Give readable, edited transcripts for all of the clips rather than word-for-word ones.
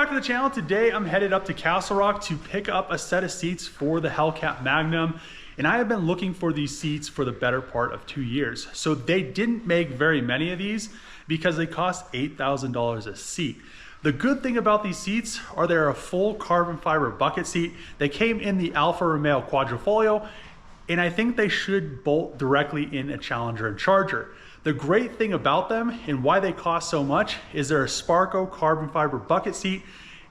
back to the channel. Today I'm headed up to Castle Rock to pick up a set of seats for the Hellcat Magnum. And I have been looking for these seats for the better part of 2 years. So they didn't make very many of these because they cost $8,000 a seat. The good thing about these seats are they're a full carbon fiber bucket seat. They came in the Alfa Romeo Quadrifoglio, and I think they should bolt directly in a Challenger and Charger. The great thing about them and why they cost so much is they're a Sparco carbon fiber bucket seat,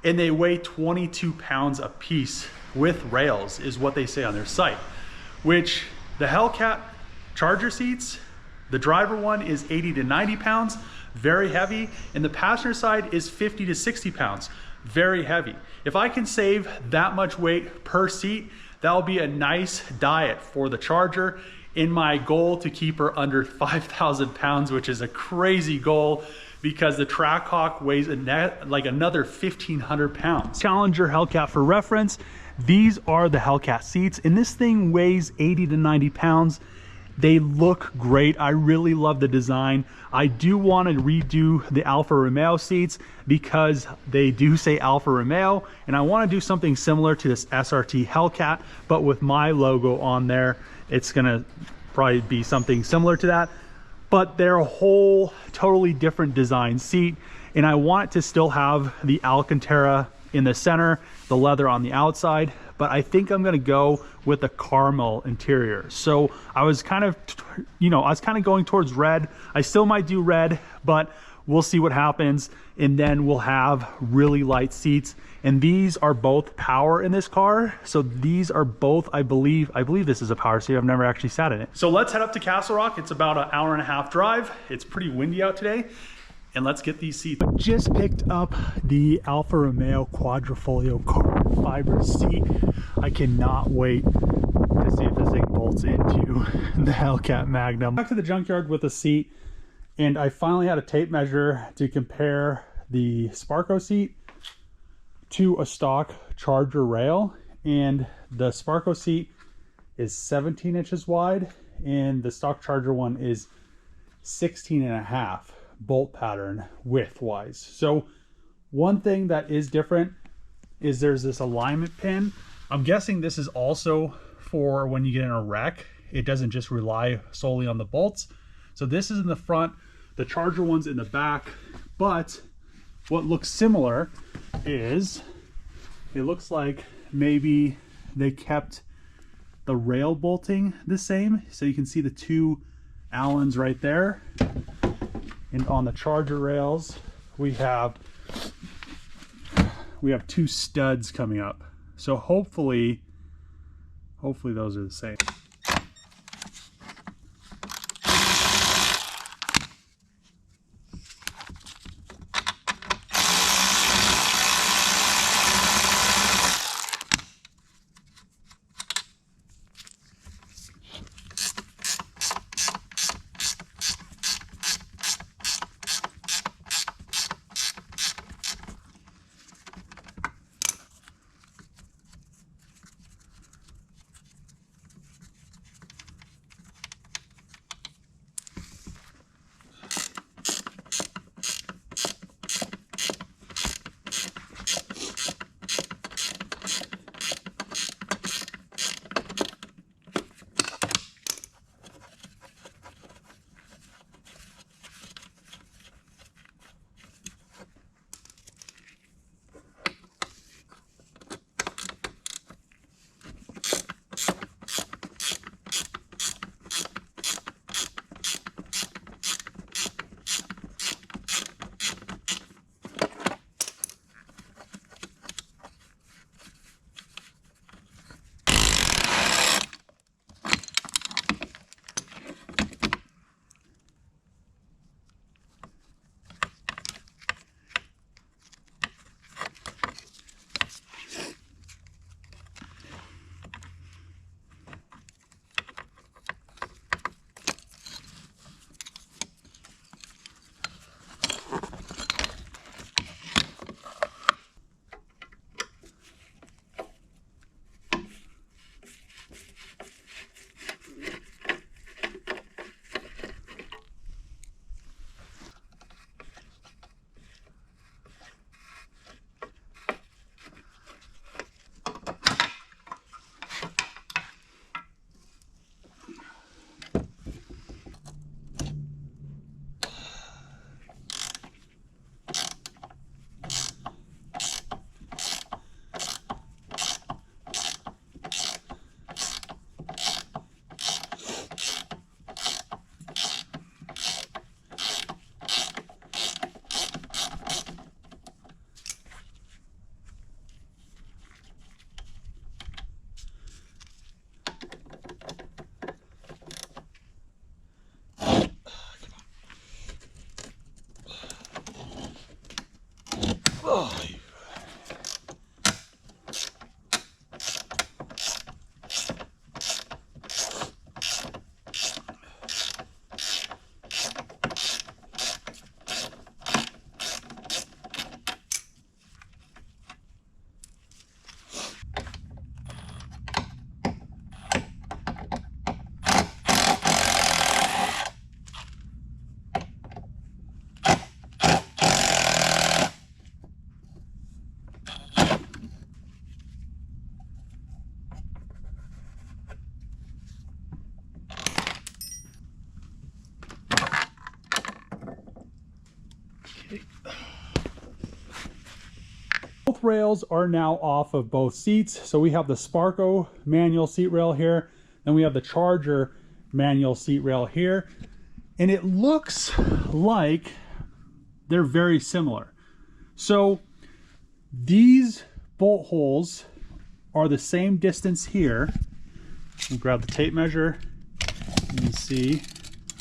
and they weigh 22 pounds a piece with rails is what they say on their site, which the Hellcat Charger seats, the driver one is 80 to 90 pounds, very heavy, and the passenger side is 50 to 60 pounds, very heavy. If I can save that much weight per seat, that'll be a nice diet for the Charger. In my goal to keep her under 5,000 pounds, which is a crazy goal because the Trackhawk weighs like another 1,500 pounds. Challenger Hellcat for reference, these are the Hellcat seats, and this thing weighs 80 to 90 pounds. They look great. I really love the design. I do want to redo the Alfa Romeo seats because they do say Alfa Romeo, and I want to do something similar to this SRT Hellcat, but with my logo on there. It's gonna probably be something similar to that, but they're a whole totally different design seat, and I want it to still have the Alcantara in the center, the leather on the outside, but I think I'm gonna go with a caramel interior. So I was kind of, going towards red. I still might do red, but we'll see what happens. And then we'll have really light seats. And these are both power in this car. So these are both, I believe this is a power seat. I've never actually sat in it. So let's head up to Castle Rock. It's about an hour and a half drive. It's pretty windy out today. And let's get these seats. Just picked up the Alfa Romeo Quadrifoglio carbon fiber seat. I cannot wait to see if this thing bolts into the Hellcat Magnum. Back to the junkyard with a seat, and I finally had a tape measure to compare the Sparco seat to a stock Charger rail, and the Sparco seat is 17 inches wide and the stock Charger one is 16 and a half bolt pattern width wise. So one thing that is different is there's this alignment pin. I'm guessing this is also for when you get in a wreck. It doesn't just rely solely on the bolts. So this is in the front, the Charger one's in the back, but what looks similar is it looks like maybe they kept the rail bolting the same. So you can see the two Allens right there. And on the Charger rails, we have two studs coming up. So hopefully those are the same. rails are now off of both seats. So we have the Sparco manual seat rail here, and we have the Charger manual seat rail here. And it looks like they're very similar. So these bolt holes are the same distance here. We'll grab the tape measure. You can see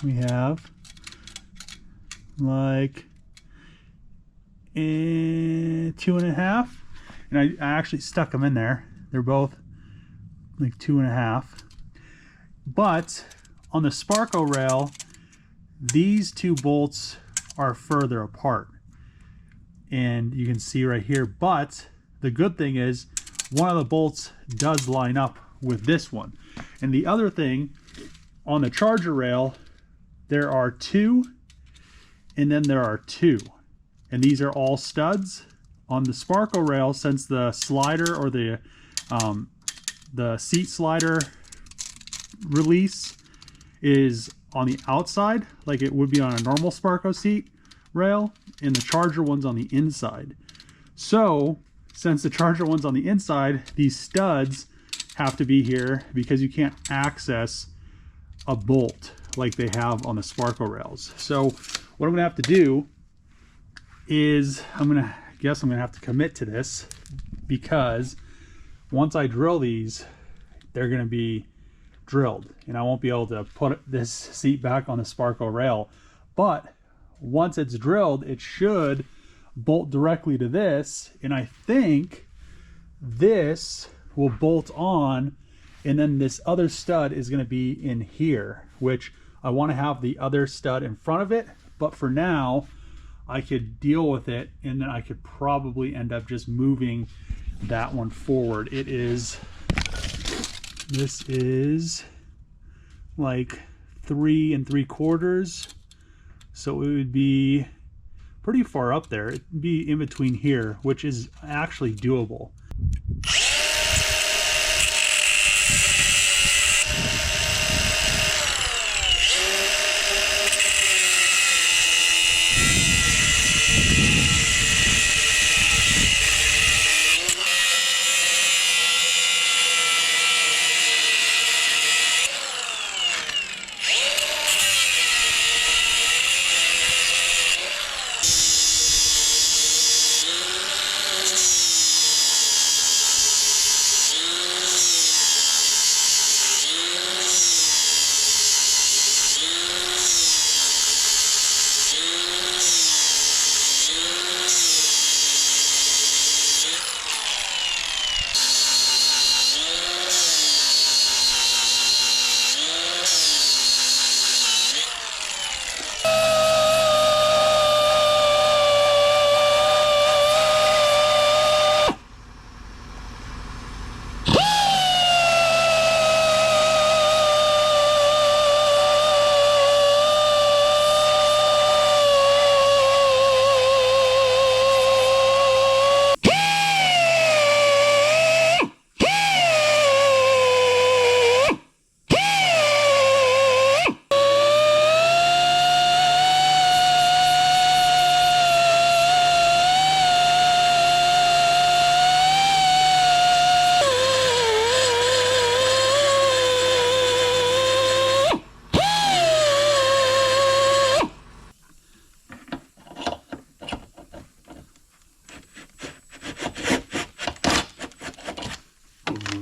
we have like 2.5, and I actually stuck them in there. They're both like 2.5. But on the Sparco rail, these two bolts are further apart, and you can see right here. But the good thing is one of the bolts does line up with this one. And the other thing, on the Charger rail, there are 2, and then there are 2, and these are all studs. On the Sparco rail, since the slider or the seat slider release is on the outside, like it would be on a normal Sparco seat rail, and the Charger one's on the inside. So since the Charger one's on the inside, these studs have to be here because you can't access a bolt like they have on the Sparco rails. So what I'm gonna have to do is I'm gonna have to commit to this, because once I drill these, they're gonna be drilled and I won't be able to put this seat back on the Sparco rail. But once it's drilled, it should bolt directly to this, and I think this will bolt on, and then this other stud is going to be in here, which I want to have the other stud in front of it. But for now, I could deal with it, and then I could probably end up just moving that one forward. This is like 3 3/4, so it would be pretty far up there. It'd be in between here, which is actually doable.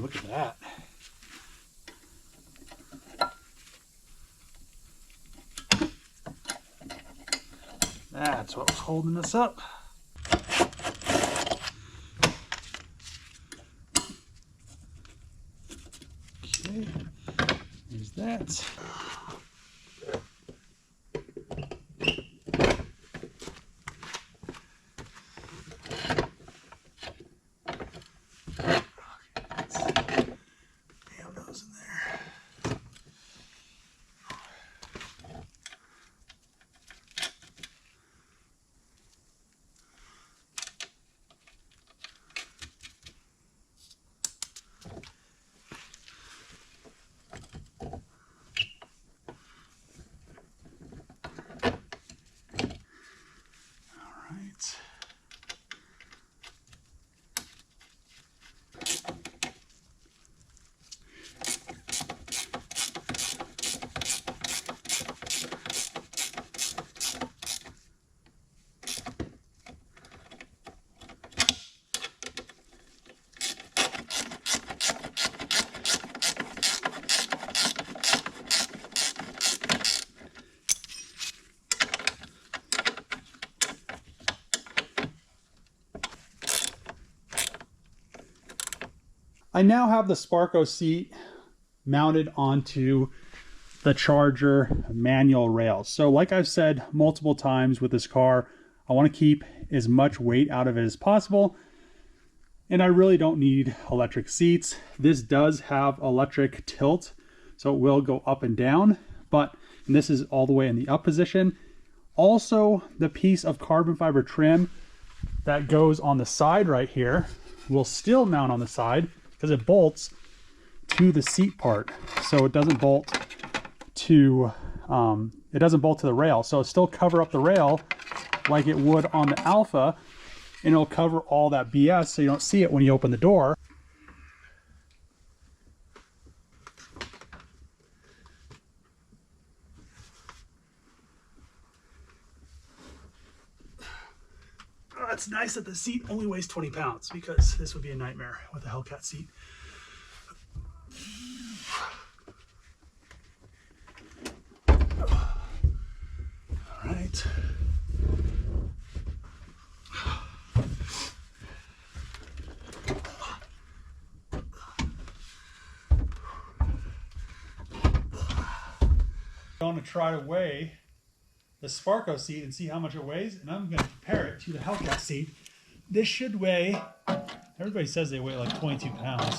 Look at that. That's what was holding us up. Okay, there's that. I now have the Sparco seat mounted onto the Charger manual rails. So like I've said multiple times with this car, I want to keep as much weight out of it as possible. And I really don't need electric seats. This does have electric tilt, so it will go up and down, and this is all the way in the up position. Also, the piece of carbon fiber trim that goes on the side right here will still mount on the side because it bolts to the seat part. So it doesn't bolt to the rail. So it'll still cover up the rail like it would on the Alpha, and it'll cover all that BS so you don't see it when you open the door. Oh, it's nice that the seat only weighs 20 pounds because this would be a nightmare with a Hellcat seat. All right. I'm going to try to weigh the Sparco seat and see how much it weighs, and I'm going to compare it to the Hellcat seat. This should weigh, everybody says they weigh like 22 pounds.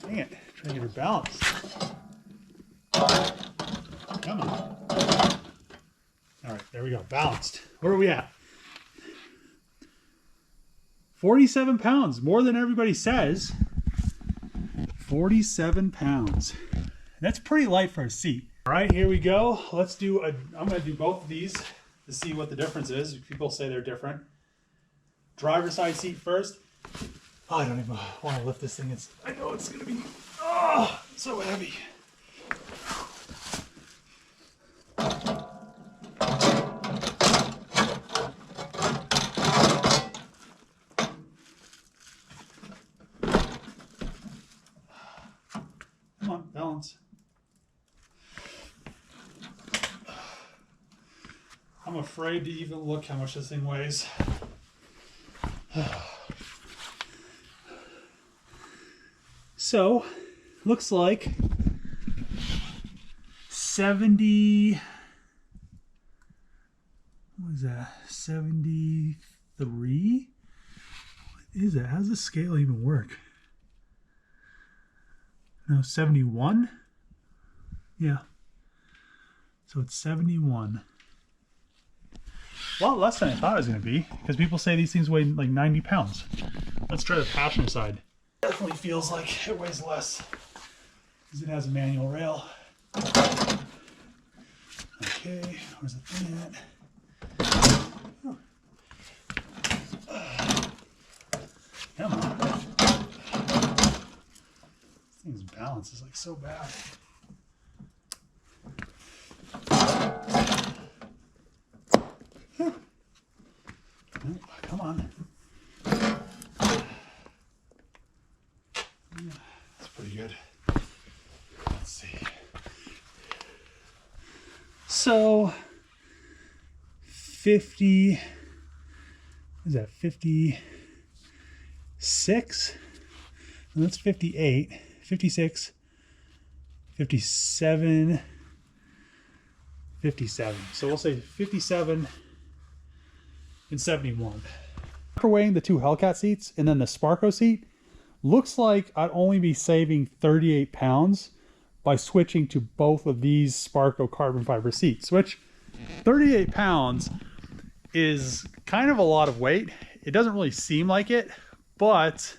Dang it, trying to get her balanced. Come on. All right, there we go, balanced. Where are we at? 47 pounds, more than everybody says. 47 pounds. That's pretty light for a seat. All right, here we go. Let's do I'm gonna do both of these to see what the difference is. People say they're different. Driver's side seat first. Oh, I don't even want to lift this thing. I know it's gonna be, oh, so heavy. Balance. I'm afraid to even look how much this thing weighs. So, looks like 70, what is that, 73? What is that? How does this scale even work? No, 71? Yeah. So it's 71. A lot less than I thought it was going to be, because people say these things weigh like 90 pounds. Let's try the passenger side. Definitely feels like it weighs less, because it has a manual rail. Okay, where's the thing at? Come on. This thing's balance is like so bad. Oh, come on. That's pretty good. Let's see. So 50, what is that, 56? And that's 58, 56, 57, 57. So we'll say 57 and 71. After weighing the two Hellcat seats and then the Sparco seat, looks like I'd only be saving 38 pounds by switching to both of these Sparco carbon fiber seats, which 38 pounds is kind of a lot of weight. It doesn't really seem like it, but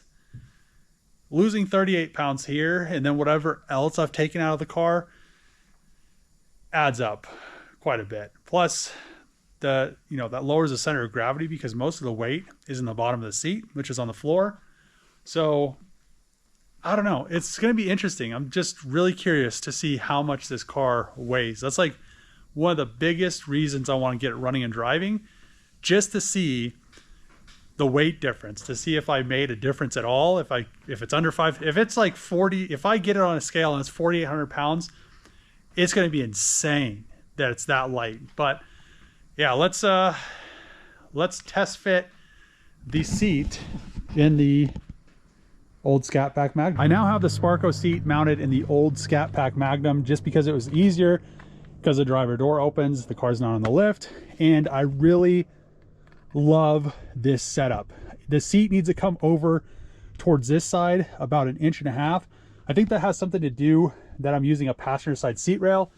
losing 38 pounds here and then whatever else I've taken out of the car adds up quite a bit. Plus, that lowers the center of gravity because most of the weight is in the bottom of the seat, which is on the floor. So I don't know. It's going to be interesting. I'm just really curious to see how much this car weighs. That's like one of the biggest reasons I want to get it running and driving, just to see the weight difference, to see if I made a difference at all. If it's under 5, if it's like 40, if I get it on a scale and it's 4,800 pounds, it's going to be insane that it's that light. But yeah, let's test fit the seat in the old Scat Pack Magnum. I now have the Sparco seat mounted in the old Scat Pack Magnum just because it was easier, because the driver door opens, the car's not on the lift, and I really love this setup. The seat needs to come over towards this side about 1.5 inches. I think that has something to do that I'm using a passenger side seat rail.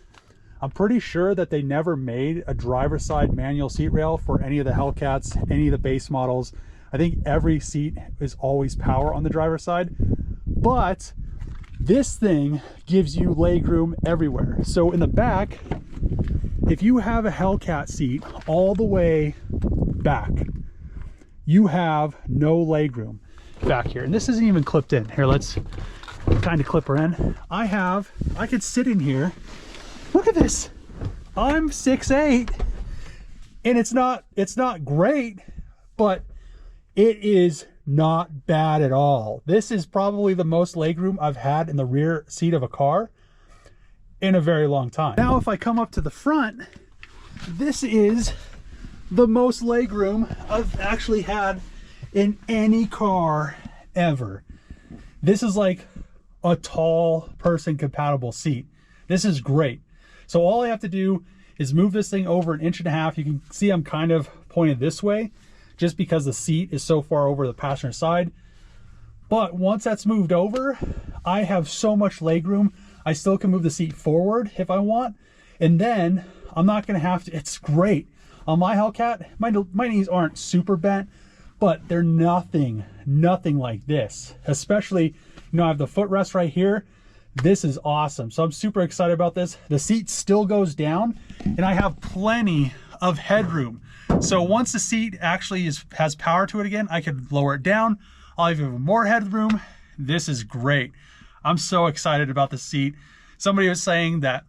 I'm pretty sure that they never made a driver side manual seat rail for any of the Hellcats, any of the base models. I think every seat is always power on the driver's side, but this thing gives you legroom everywhere. So in the back, if you have a Hellcat seat all the way back, you have no legroom back here. And this isn't even clipped in. Here, let's kind of clip her in. I could sit in here. Look at this. I'm 6'8", and it's not great, but it is not bad at all. This is probably the most legroom I've had in the rear seat of a car in a very long time. Now, if I come up to the front, this is the most legroom I've actually had in any car ever. This is like a tall person compatible seat. This is great. So all I have to do is move this thing over 1.5 inches. You can see I'm kind of pointed this way just because the seat is so far over the passenger side. But once that's moved over, I have so much legroom. I still can move the seat forward if I want. And then I'm not gonna have to, it's great. On my Hellcat, my knees aren't super bent, but they're nothing like this. Especially, you know, I have the footrest right here. This is awesome. So I'm super excited about this. The seat still goes down and I have plenty of headroom. So once the seat actually has power to it again, I could lower it down. I'll have even more headroom. This is great. I'm so excited about the seat. Somebody was saying that,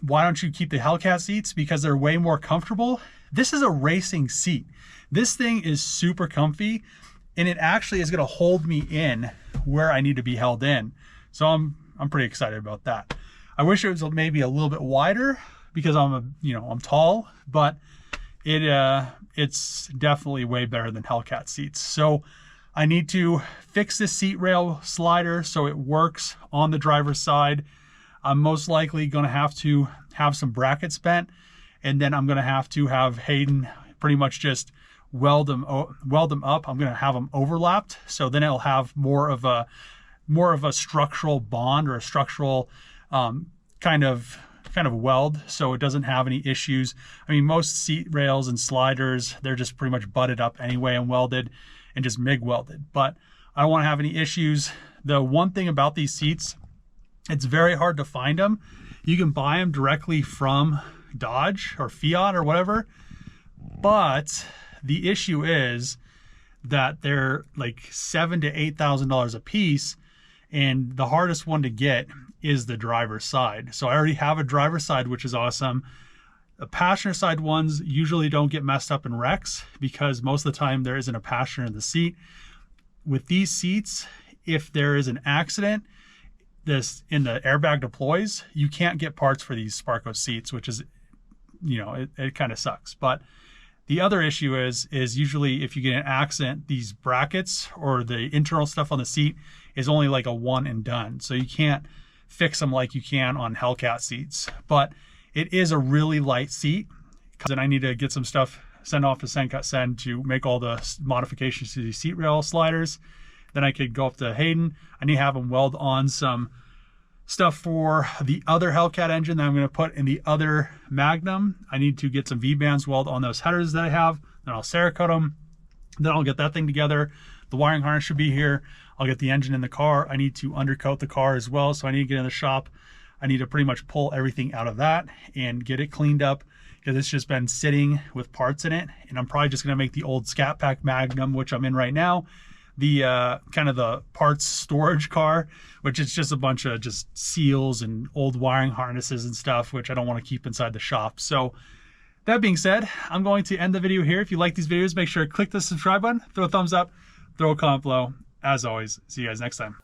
why don't you keep the Hellcat seats? Because they're way more comfortable. This is a racing seat. This thing is super comfy, and it actually is gonna hold me in where I need to be held in. So I'm pretty excited about that. I wish it was maybe a little bit wider because I'm tall, but it's definitely way better than Hellcat seats. So I need to fix this seat rail slider so it works on the driver's side. I'm most likely going to have some brackets bent, and then I'm going to have Hayden pretty much just weld them up. I'm going to have them overlapped, so then it'll have more of a structural bond or a structural kind of weld, so it doesn't have any issues. I mean, most seat rails and sliders, they're just pretty much butted up anyway and welded and just MIG welded, but I don't want to have any issues. The one thing about these seats, it's very hard to find them. You can buy them directly from Dodge or Fiat or whatever, but the issue is that they're like $7,000 to $8,000 a piece, and the hardest one to get is the driver's side. So I already have a driver's side, which is awesome. The passenger side ones usually don't get messed up in wrecks because most of the time there isn't a passenger in the seat. With these seats, if there is an accident, in the airbag deploys, you can't get parts for these Sparco seats, which is, it kind of sucks. But the other issue is usually if you get an accident, these brackets or the internal stuff on the seat is only like a one and done. So you can't fix them like you can on Hellcat seats. But it is a really light seat, and I need to get some stuff sent off to Send to make all the modifications to the seat rail sliders. Then I could go up to Hayden. I need to have him weld on some stuff for the other Hellcat engine that I'm going to put in the other Magnum. I need to get some V-bands weld on those headers that I have. Then I'll Cerakote them. Then I'll get that thing together. The wiring harness should be here. I'll get the engine in the car. I need to undercoat the car as well, so I need to get in the shop. I need to pretty much pull everything out of that and get it cleaned up because it's just been sitting with parts in it. And I'm probably just going to make the old Scat Pack Magnum, which I'm in right now, the kind of the parts storage car, which is just a bunch of just seals and old wiring harnesses and stuff, which I don't want to keep inside the shop. So that being said, I'm going to end the video here. If you like these videos, make sure to click the subscribe button, throw a thumbs up, throw a comment below. As always, see you guys next time.